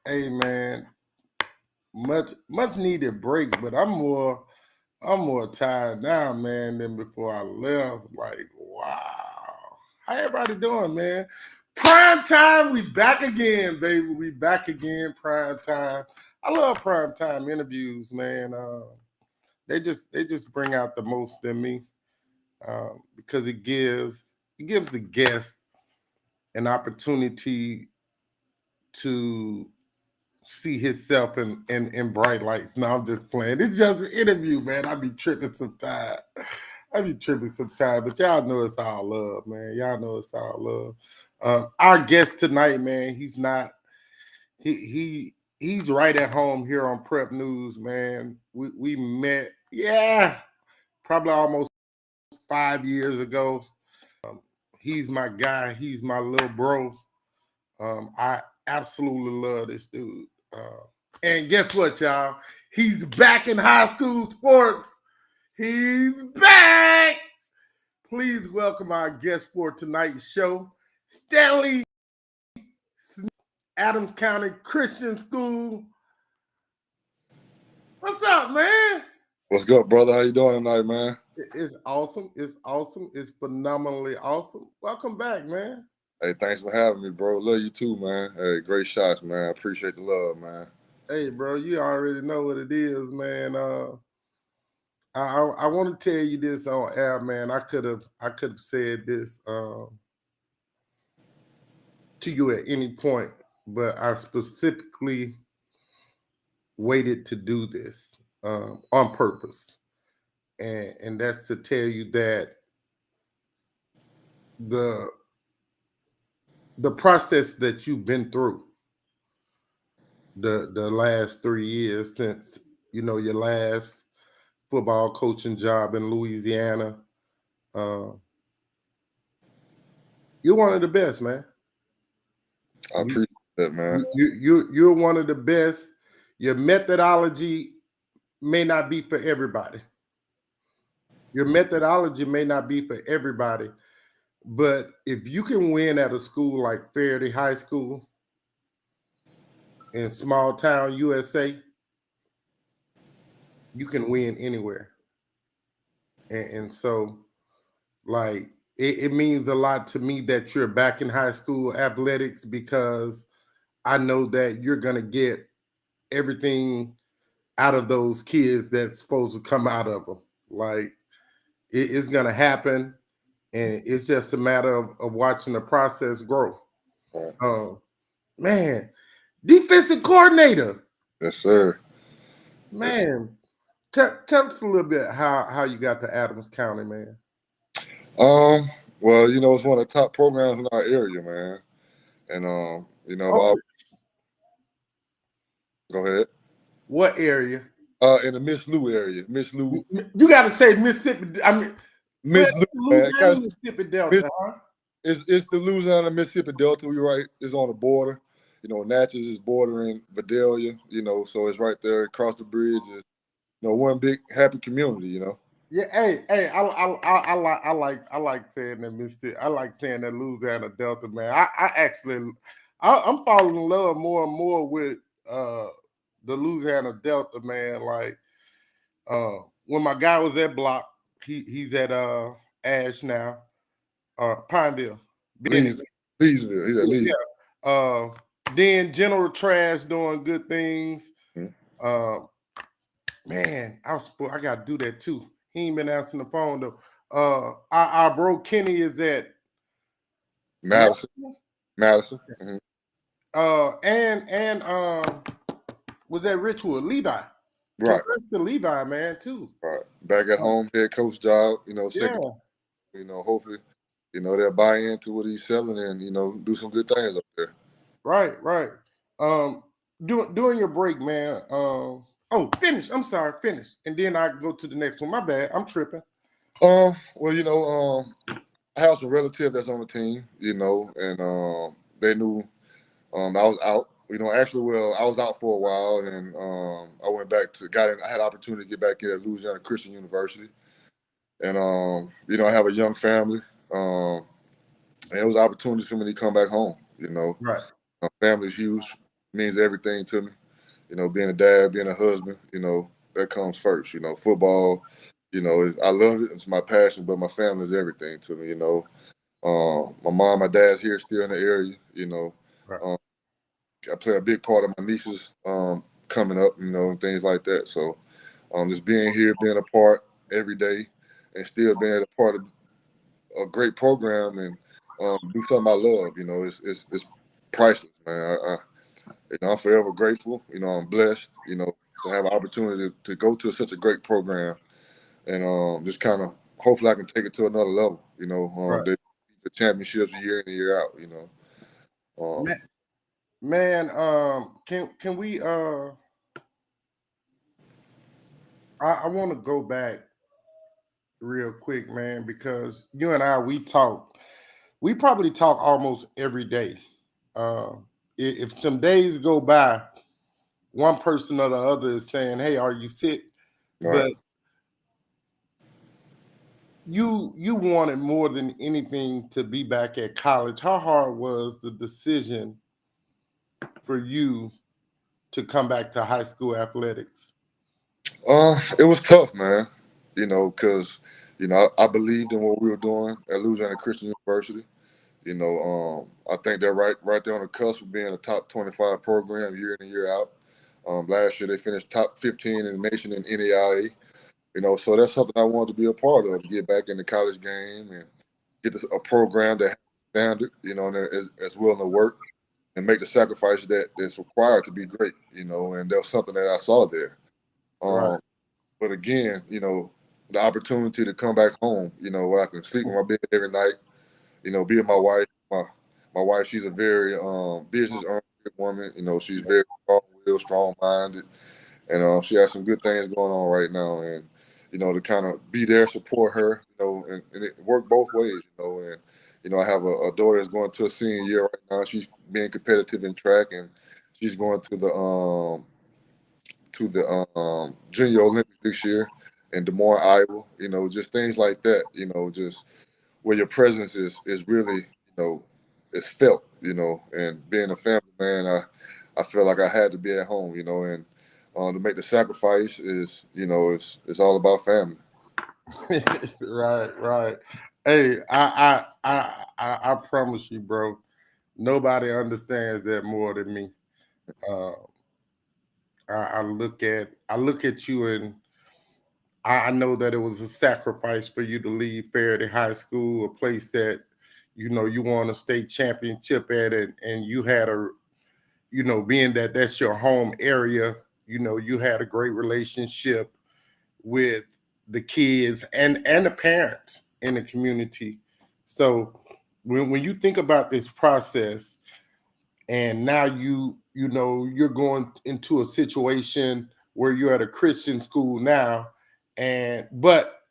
Hey man, much needed break, but I'm more tired now, man, than before I left. Like, wow. How everybody doing, man? Prime time, we back again, baby. We back again, prime time. I love prime time interviews, man. They just bring out the most in me because it gives the guest an opportunity to see himself in bright lights. No, I'm just playing. It's just an interview, man. I be tripping sometimes. But y'all know it's all love, man. Y'all know it's all love. Our guest tonight, man, he's right at home here on Prep News, man. We met, yeah, probably almost 5 years ago. He's my guy. He's my little bro. I absolutely love this dude. And guess what, y'all? He's back in high school sports. He's back. Please welcome our guest for tonight's show, Stanley, Adams County Christian School. What's up, man? What's good, brother? How you doing tonight, man? It's awesome. It's awesome. It's phenomenally awesome. Welcome back, man. Hey, thanks for having me, bro. Love you too, man. Hey, great shots, man. Appreciate the love, man. Hey, bro, you already know what it is, man. I want to tell you this on air, man. I could have said this to you at any point, but I specifically waited to do this on purpose, and that's to tell you that the the process that you've been through the last 3 years since your last football coaching job in Louisiana. Uh, you're one of the best, man. I appreciate that, man. You're one of the best. Your methodology may not be for everybody. Your methodology may not be for everybody, but if you can win at a school like Faraday High School in small town USA, you can win anywhere. And so, like, it means a lot to me that you're back in high school athletics because I know that you're going to get everything out of those kids that's supposed to come out of them. Like, it's going to happen. And it's just a matter of watching the process grow. Man, defensive coordinator. Yes, sir. Man, tell us a little bit how you got to Adams County, man. Well, it's one of the top programs in our area, man. And go ahead. What area? In the Miss Lou area. Miss Lou. You gotta say Mississippi. I mean, Miss Lou, Louisiana, Mississippi Delta, huh? It's the Louisiana Mississippi Delta. We right is on the border. Natchez is bordering Vidalia, so it's right there across the bridge. It's, one big happy community, Yeah, hey, I like saying that Mississippi. I like saying that Louisiana Delta, man. I'm falling in love more and more with the Louisiana Delta, man. Like when my guy was at Block, he's at Ash now, Pineville, Leesville. He's at Leesville. Yeah. Then General Trash doing good things. Mm-hmm. Man, I gotta do that too. He ain't been answering the phone though. Our bro Kenny is at Madison. Mm-hmm. And was that Richwood Levi? Right. To Levi, man, too. Right. Back at home, head coach job. Second. Yeah. Hopefully, they'll buy into what he's selling and do some good things up there. Right. During your break, man. Finish. I'm sorry, finish, and then I go to the next one. My bad. I'm tripping. Well, I have some relatives that's on the team, and they knew I was out. Actually, I was out for a while, and I went back I had opportunity to get back in at Louisiana Christian University, and I have a young family, and it was an opportunity for me to come back home. Right. Family's huge. means everything to me. Being a dad, being a husband, that comes first. Football, I love it. It's my passion, but my family is everything to me. My mom, my dad's here still in the area. Right. Um, I play a big part of my nieces coming up, and things like that. So just being here, being a part every day, and still being a part of a great program and do something I love, it's priceless, man. I'm forever grateful. I'm blessed, to have an opportunity to go to such a great program and just kind of hopefully I can take it to another level. Right. The championships year in and year out. Um, Man, man, can we I want to go back real quick, man, because you and we probably talk almost every day. Uh, if some days go by, one person or the other is saying, "Hey, are you sick?" right. But you wanted more than anything to be back at college. How hard was the decision for you to come back to high school athletics? It was tough, man. Because I believed in what we were doing at Louisiana Christian University. I think they're right there on the cusp of being a top 25 program year in and year out. Last year they finished top 15 in the nation in NAIA. So that's something I wanted to be a part of, to get back in the college game and get a program that has a standard, and is willing to work and make the sacrifices that's required to be great, and that's something that I saw there. Right. But again, the opportunity to come back home, where I can sleep in my bed every night, be with my wife. My wife, she's a very business-oriented woman. She's very strong-willed, strong-minded, and she has some good things going on right now. And to kind of be there, support her, and it worked both ways, And I have a daughter that's going to a senior year right now. She's being competitive in track, and she's going to the Junior Olympics this year in Des Moines, Iowa. Just things like that. Just where your presence is really, is felt. And being a family man, I feel like I had to be at home. And to make the sacrifice is, it's all about family. Right, right. Hey, I promise you, bro. Nobody understands that more than me. Uh, I look at you, and I know that it was a sacrifice for you to leave Faraday High School, a place that you won a state championship at, and you had a being that that's your home area. You had a great relationship with the kids and the parents in the community. So when you think about this process, and now you're going into a situation where you're at a Christian school now, and but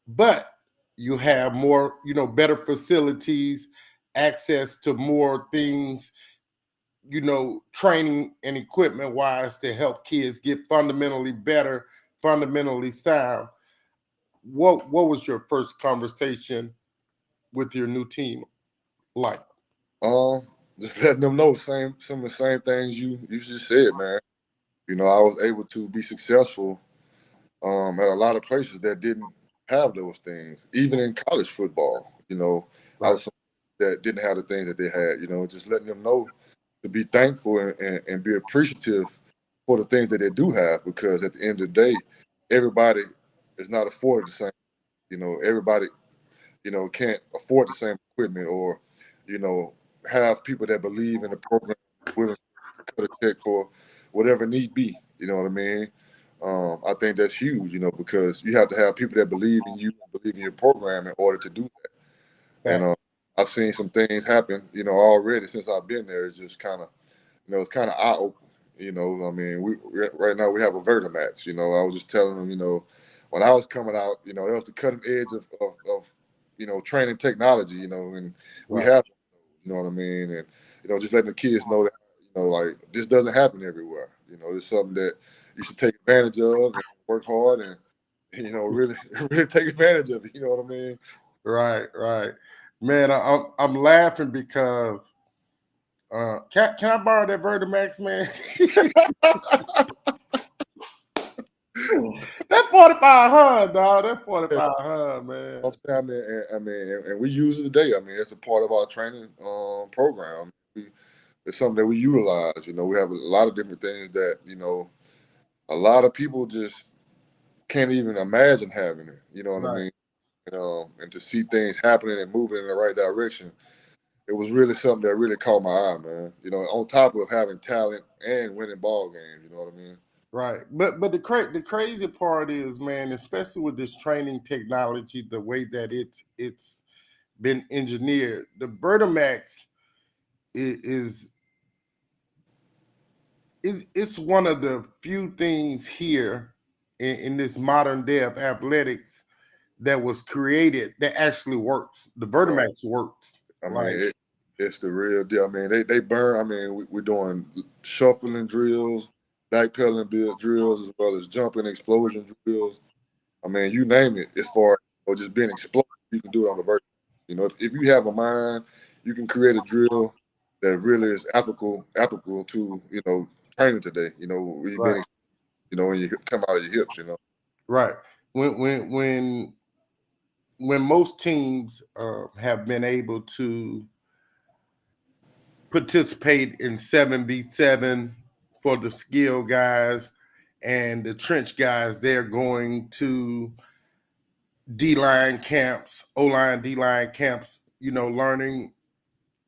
you have more, better facilities, access to more things, training and equipment wise, to help kids get fundamentally better, fundamentally sound. What was your first conversation with your new team like? Um, just letting them know some of the same things you just said, man. I was able to be successful at a lot of places that didn't have those things. Even in college football, I Right. was that didn't have the things that they had. Just letting them know to be thankful and be appreciative for the things that they do have, because at the end of the day, everybody is not afforded the same. Everybody can't afford the same equipment, or have people that believe in the program, willing to cut a check for whatever need be. You know what I mean? I think that's huge, because you have to have people that believe in you and believe in your program in order to do that. And Fact. I've seen some things happen, already since I've been there. It's just kind of, it's kind of eye opening. I mean, right now we have a Vertimax. I was just telling them, when I was coming out, that was the cutting edge of training technology. And we Right. have, what I mean, and just letting the kids know that, like, this doesn't happen everywhere. It's something that you should take advantage of and work hard and really really take advantage of it. You know what I mean? Right, right. Man, I'm laughing because Can I borrow that Vertimax, man? That 4500, dog. That 4500, man. I mean, and we use it today. I mean, it's a part of our training program. It's something that we utilize. You know, we have a lot of different things that a lot of people just can't even imagine having it. You know what I Right. mean? And to see things happening and moving in the right direction, it was really something that really caught my eye, man. You know, on top of having talent and winning ball games. You know what I mean? Right. But the crazy part is, man, especially with this training technology, the way that it's been engineered, the Vertimax is it's one of the few things here in this modern day of athletics that was created that actually works. The Right. Vertimax works. I mean, Like, it's the real deal. I mean, they burn. I mean, we're doing shuffling drills, backpedaling drills, as well as jumping explosion drills. I mean, you name it. As far as just being explosive, you can do it on the vertical. You know, if you have a mind, you can create a drill that really is applicable to training today. You know, where you right, being when you come out of your hips. You know. right. When most teams have been able to participate in 7v7 for the skill guys and the trench guys, they're going to D line camps, O line, D line camps, learning,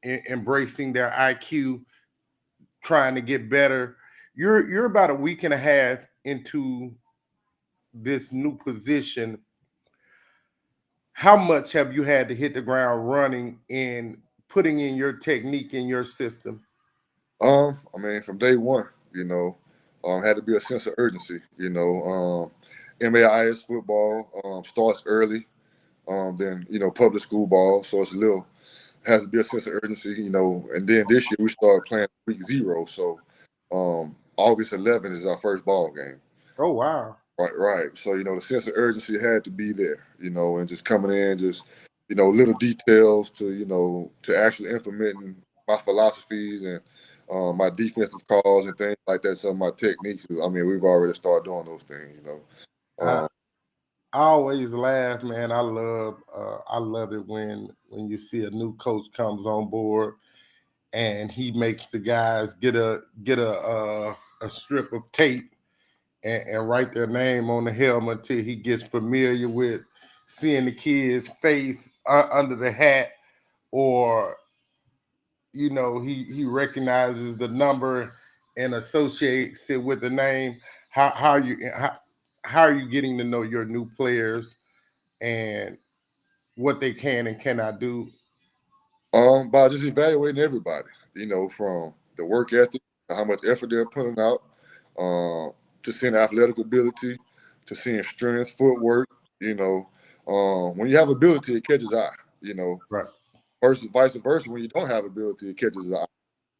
embracing their IQ, trying to get better. You're about a week and a half into this new position. How much have you had to hit the ground running and putting in your technique in your system? I mean, from day one, had to be a sense of urgency. MAIS football starts early, than public school ball, so it's a little has to be a sense of urgency. And then this year we started playing week 0, so August 11th is our first ball game. Oh wow. Right, right. So the sense of urgency had to be there. And just coming in, just little details to to actually implementing my philosophies and my defensive calls and things like that. Some of my techniques. I mean, we've already started doing those things. I, Um, I always laugh, man. I love it when you see a new coach comes on board and he makes the guys get a strip of tape and write their name on the helmet until he gets familiar with seeing the kid's face under the hat, or he recognizes the number and associates it with the name. How are you getting to know your new players and what they can and cannot do? by just evaluating everybody, from the work ethic, to how much effort they're putting out, to seeing athletic ability, to seeing strength, footwork. You know, when you have ability, it catches eye. You know, Right. versus vice versa. When you don't have ability, it catches eye,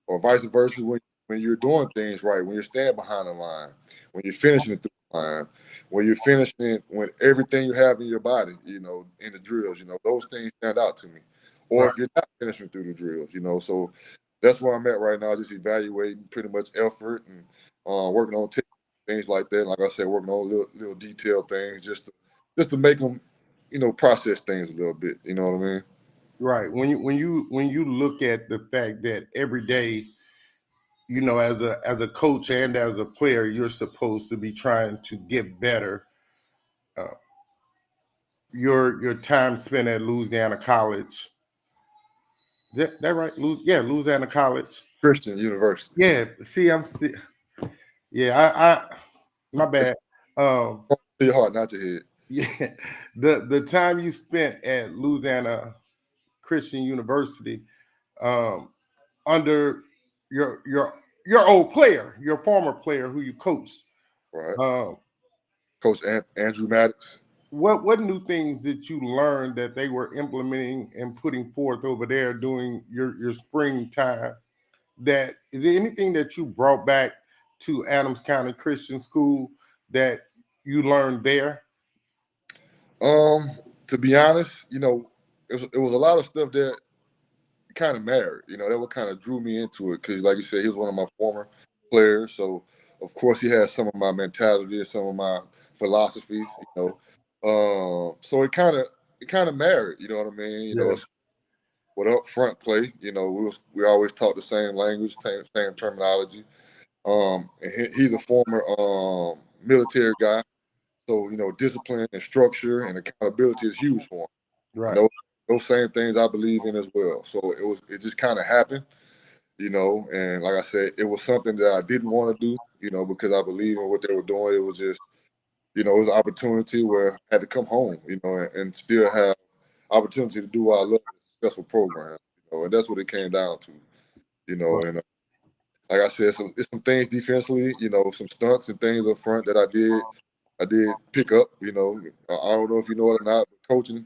or vice versa when you're doing things right, when you're standing behind the line, when you're finishing it through the line, when you're finishing it, when everything you have in your body, in the drills, those things stand out to me. Or Right. if you're not finishing through the drills, so that's where I'm at right now, just evaluating pretty much effort and working on things like that. Like I said, working on little detailed things just to make them, process things a little bit. You know what I mean? Right. When you look at the fact that every day, as a coach and as a player, you're supposed to be trying to get better. Uh, your time spent at Louisiana College. That right? Yeah, Louisiana College. Christian University. Yeah. See, yeah. I my bad. Um, To your heart, not your head. yeah. The time you spent at Louisiana Christian University, um, under your old player, your former player who you coached. Right. Um, Coach Andrew Maddox. what new things did you learn that they were implementing and putting forth over there during your spring time? That is there anything that you brought back to Adams County Christian School that you learned there? Um, to be honest, it was a lot of stuff that kind of married. That what kind of drew me into it because, like you said, he was one of my former players. So of course he has some of my mentality, some of my philosophies. So it kind of married. You know what I mean? Yeah. With up front play, we always talk the same language, same terminology. And he's a former military guy, so discipline and structure and accountability is huge for him. And Right. those same things I believe in as well. So it just kind of happened, and like I said, it was something that I didn't want to do, because I believe in what they were doing. It was just, it was an opportunity where I had to come home, and still have opportunity to do what I love, a successful program, and that's what it came down to, Right. and like I said, it's some things defensively, some stunts and things up front that I did pick up. I don't know if you know it or not, but coaching,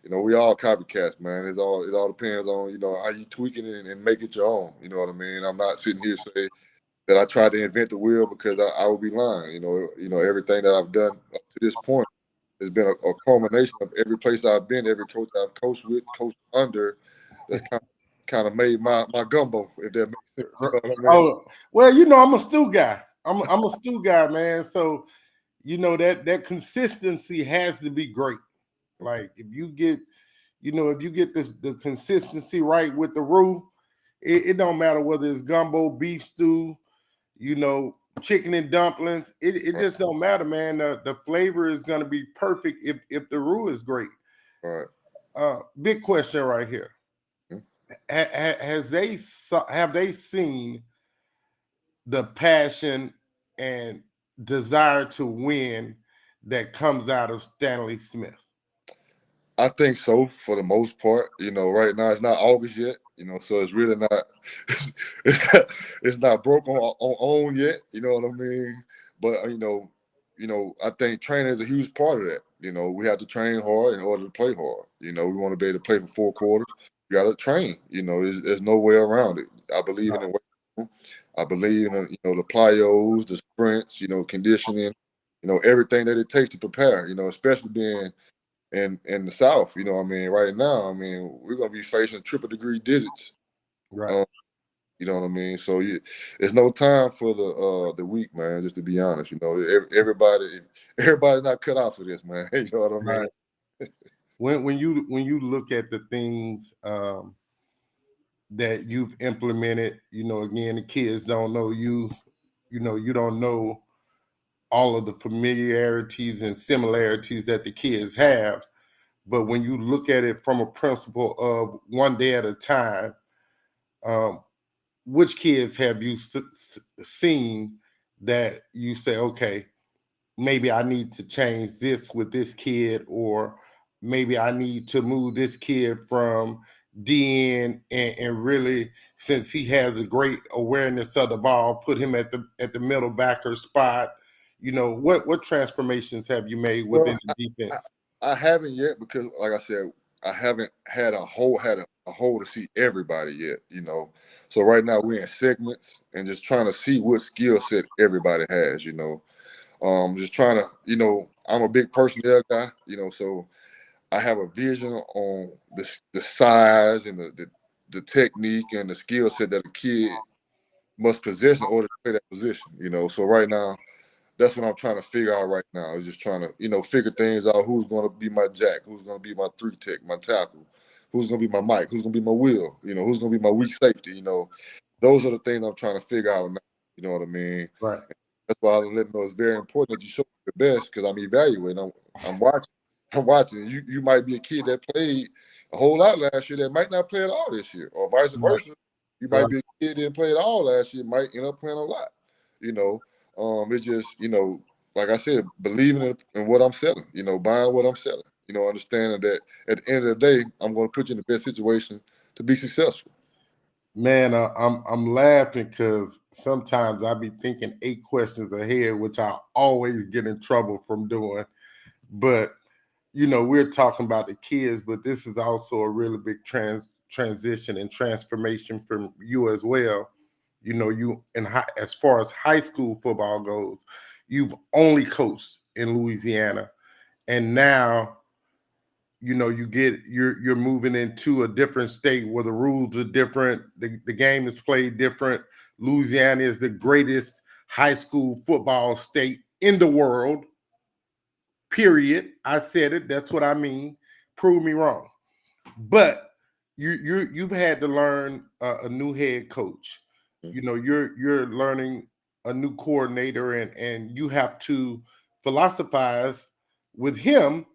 we all copycats, man. It all depends on how you tweak it and make it your own. You know what I mean? I'm not sitting here saying that I tried to invent the wheel because I would be lying. Everything that I've done up to this point has been a culmination of every place I've been, every coach I've coached with, coached under. That's kind of made my gumbo, if that makes sense. You know what I mean? Oh, well, I'm a stew guy. I'm a stew guy, man. So that consistency has to be great. Like if you get the consistency right with the roux, it don't matter whether it's gumbo, beef stew, chicken and dumplings. It Right. just don't matter, man. The flavor is gonna be perfect if the roux is great. Right. Big question right here. Hmm. Have they seen the passion and desire to win that comes out of Stanley Smith? I think so for the most part. Right now it's not August yet. So it's really not. It's not broke on yet. You know what I mean? But I think training is a huge part of that. We have to train hard in order to play hard. We want to be able to play for 4 quarters. You got to train. There's no way around it. I believe in No. the weight room. I believe in the plyos, the sprints. Conditioning. Everything that it takes to prepare. Especially being in the South. Right now, we're gonna be facing triple degree digits. Right. Um, you know what I mean? So there's no time for the weak, man. Just to be honest, everybody's not cut out for this, man. You know what I mean? Right. When you look at the things that you've implemented, again, the kids don't know you. You don't know all of the familiarities and similarities that the kids have. But when you look at it from a principle of one day at a time, um, which kids have you seen that you say, okay, maybe I need to change this with this kid, or maybe I need to move this kid from DN and really, since he has a great awareness of the ball, put him at the middle backer spot. What transformations have you made within Well, the defense? I haven't yet because, like I said, I haven't had a hole to see everybody yet. So right now we're in segments and just trying to see what skill set everybody has. Just trying to, I'm a big personnel guy. So I have a vision on the size and the technique and the skill set that a kid must possess in order to play that position. So right now that's what I'm trying to figure out right now. Is just trying to, figure things out. Who's going to be my jack? Who's going to be my 3 tech, my tackle? Who's going to be my Mike? Who's going to be my Will? Who's going to be my weak safety? Those are the things I'm trying to figure out now. You know what I mean? Right. That's why I let them know it's very important that you show the best because I'm evaluating. I'm watching. I'm watching. You might be a kid that played a whole lot last year that might not play at all this year, or vice Right. versa. You might Right. be a kid that didn't play at all last year, might end up playing a lot. You know, it's just like I said, believing in what I'm selling. Buying what I'm selling. Understanding that at the end of the day, I'm going to put you in the best situation to be successful. Man, I'm laughing because sometimes I be thinking 8 questions ahead, which I always get in trouble from doing. But we're talking about the kids, but this is also a really big transition and transformation from you as well. You as far as high school football goes, you've only coached in Louisiana, and now you're moving into a different state where the rules are different, the game is played different. Louisiana is the greatest high school football state in the world, period. I said it, that's what I mean. Prove me wrong. But you've had to learn a new head coach. You're learning a new coordinator, and you have to philosophize with him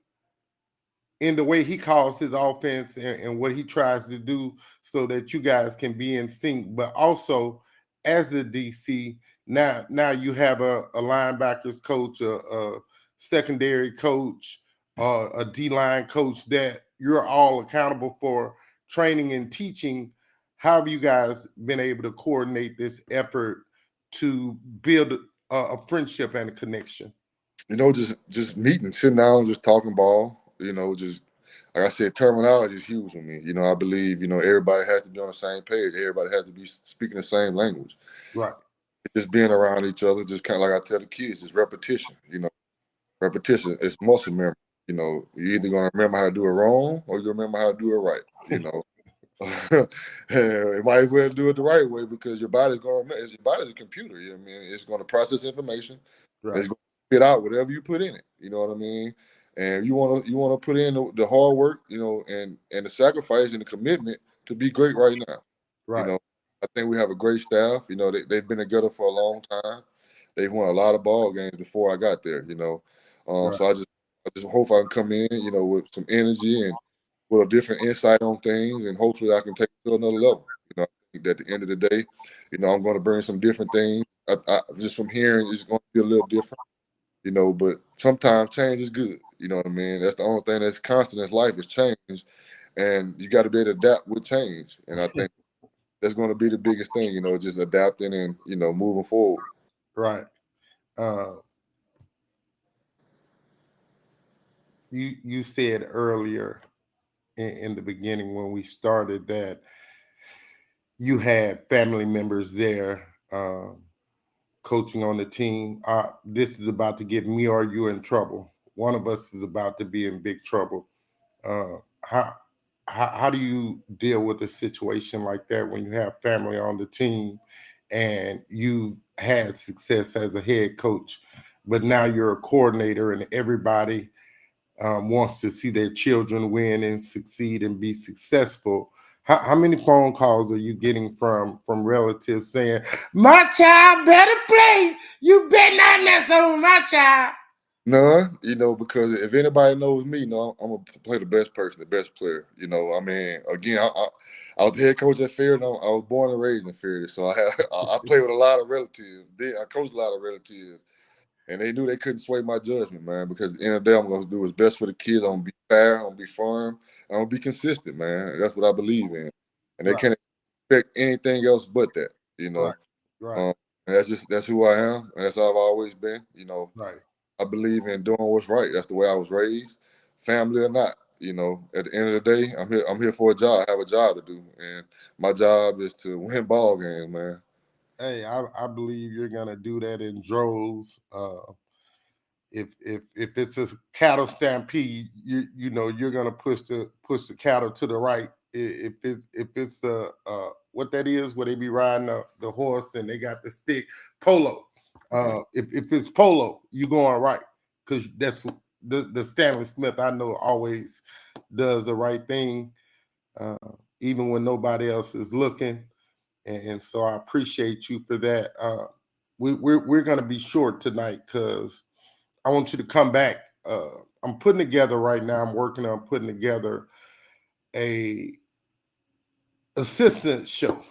in the way he calls his offense, and what he tries to do, so that you guys can be in sync. But also, as a DC, now you have a linebackers coach, a secondary coach, a D line coach that you're all accountable for training and teaching. How have you guys been able to coordinate this effort to build a friendship and a connection? Just meeting, sitting down, just talking ball. Just like I said, terminology is huge for me. I believe everybody has to be on the same page. Everybody has to be speaking the same language. Right, Just being around each other, just kind of like I tell the kids, just repetition. Repetition is muscle memory. You're either gonna remember how to do it wrong or you remember how to do it right. You might as well do it the right way because your body's gonna remember. Your body's a computer. You know what I mean? It's gonna process information. right, It's going to spit out whatever you put in it. You know what I mean? And you want to put in the hard work, and the sacrifice and the commitment to be great right now. You right, know, I think we have a great staff. They've been together for a long time. They've won a lot of ball games before I got there. right, So I just hope I can come in, with some energy and with a different insight on things, and hopefully I can take it to another level. I think at the end of the day, I'm going to bring some different things. Just from hearing, it's going to be a little different. But sometimes change is good. You know what I mean? That's the only thing that's constant in life is change, and you got to be able to adapt with change. And I think that's going to be the biggest thing. Just adapting and moving forward. right. Uh, you said earlier in the beginning when we started that you had family members there, coaching on the team. This is about to get me or you in trouble. One of us is about to be in big trouble. Uh, how, how do you deal with a situation like that when you have family on the team and you had success as a head coach, but now you're a coordinator and everybody wants to see their children win and succeed and be successful? How many phone calls are you getting from relatives saying, "My child better play. You better not mess up with my child"? None, because if anybody knows me, I'm gonna play the best person, the best player. I mean, again, I was the head coach at Fairden. I was born and raised in Fairden, so I play with a lot of relatives. I coached a lot of relatives, and they knew they couldn't sway my judgment, man. Because at the end of the day, I'm gonna do what's best for the kids. I'm gonna be fair. I'm gonna be firm. I'm gonna be consistent, man. That's what I believe in, and they Right, can't expect anything else but that. You right, know, right, um, and that's who I am, and that's how I've always been. right. I believe in doing what's right. That's the way I was raised, family or not. At the end of the day, I'm here. I'm here for a job. I have a job to do, and my job is to win ball games, man. Hey, I believe you're gonna do that in droves. If it's a cattle stampede, you're gonna push the cattle to the right. If it's what that is, where they be riding the horse and they got the stick, polo. Mhm. If it's polo, you going right, because that's the Stanley Smith I know always does the right thing, uh, even when nobody else is looking. And so I appreciate you for that. We're gonna be short tonight because I want you to come back. I'm putting together right now. I'm working on putting together a assistant show,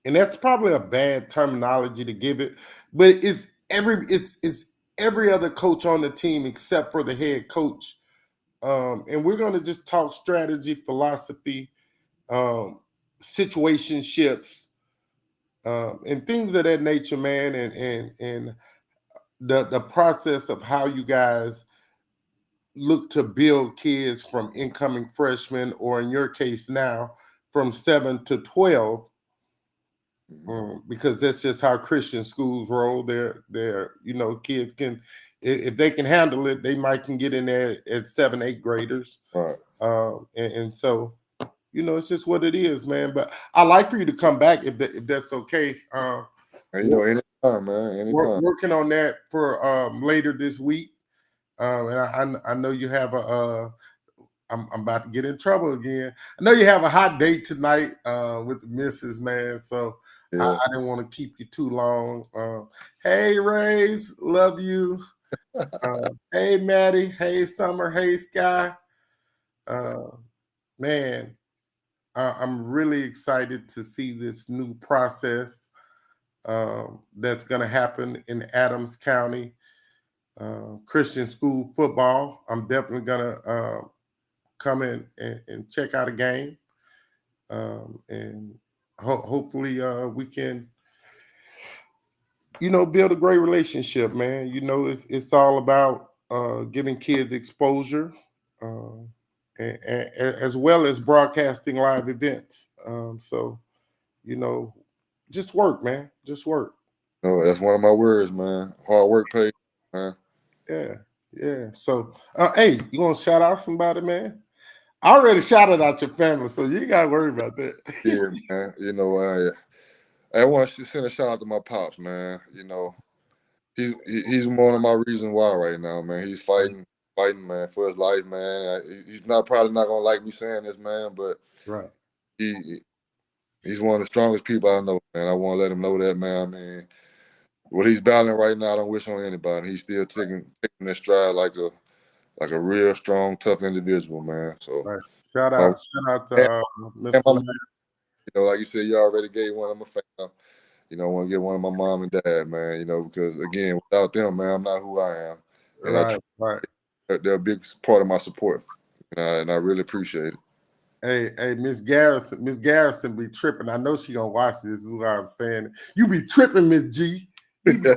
and that's probably a bad terminology to give it, but it's every other coach on the team except for the head coach, and we're going to just talk strategy, philosophy, um, situationships, and things of that nature, man, and the process of how you guys look to build kids from incoming freshmen, or in your case now, from 7 to 12, Because that's just how Christian schools roll. They're kids can, if they can handle it, they might can get in there at 7, 8 graders. Right. And so, it's just what it is, man. But I like for you to come back if that's okay. And anytime, man, anytime. Working on that for later this week. And I know you have I'm about to get in trouble again. I know you have a hot date tonight with the missus, man. So Yeah. I didn't want to keep you too long. Hey, Rays, love you. Hey, Maddie. Hey, Summer. Hey, Sky. Man, I'm really excited to see this new process that's going to happen in Adams County Christian school football. I'm definitely going to come in and check out a game. And hopefully we can, build a great relationship, man. It's all about giving kids exposure, as well as broadcasting live events. So, just work, man. Just work. No, that's one of my words, man. Hard work pays, man. Yeah. So, hey, you want to shout out somebody, man? I already shouted out your family, so you ain't got to worry about that. Yeah, man. I want to send a shout out to my pops, man. He's one of my reasons why right now, man. He's fighting, man, for his life, man. He's probably not gonna like me saying this, man, but Right. he's one of the strongest people I know, man. I want to let him know that, man. I mean, what he's battling right now, I don't wish on anybody. He's still taking that stride like a real strong, tough individual, man. So, Right. Shout my, out to and Miss my, Lynette. like you said, you already gave one of my family. I want to get one of my mom and dad, man. Because again, without them, man, I'm not who I am, and Right. they're a big part of my support, and I really appreciate it. Hey, Miss Garrison be tripping. I know she gonna watch this. This is why I'm saying. You be tripping, Miss G. You be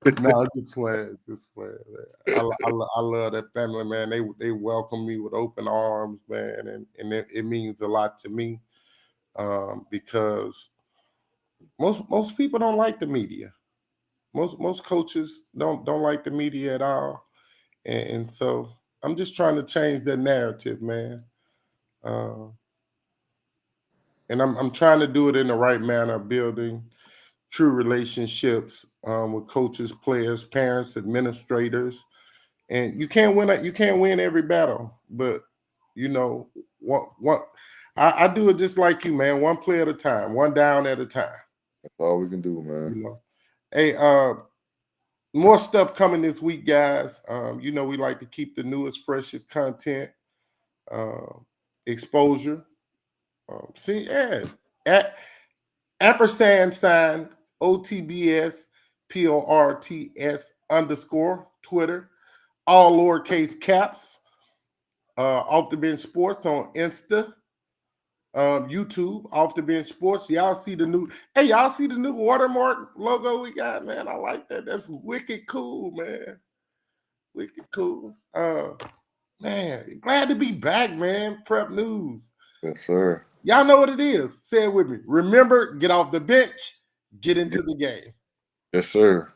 tripping. No, just playing. I love that family, man. They welcome me with open arms, man, and it means a lot to me because most people don't like the media. Most coaches don't like the media at all, and so I'm just trying to change that narrative, man. Uh, and I'm trying to do it in the right manner, building true relationships with coaches, players, parents, administrators. And you can't win every battle, but what I do it just like you, man. One play at a time, one down at a time. That's all we can do, man. Hey, more stuff coming this week, guys. We like to keep the newest, freshest content, exposure. See, yeah, at ampersand sign OTBS PORTS _ all lowercase caps. Off the bench sports on Insta, YouTube, off the bench sports. Y'all see the new watermark logo we got, man. I like that. That's wicked cool, man. Wicked cool. Man, glad to be back, man. Prep News. Yes, sir. Y'all know what it is. Say it with me. Remember, get off the bench, get into the game. Yes, sir.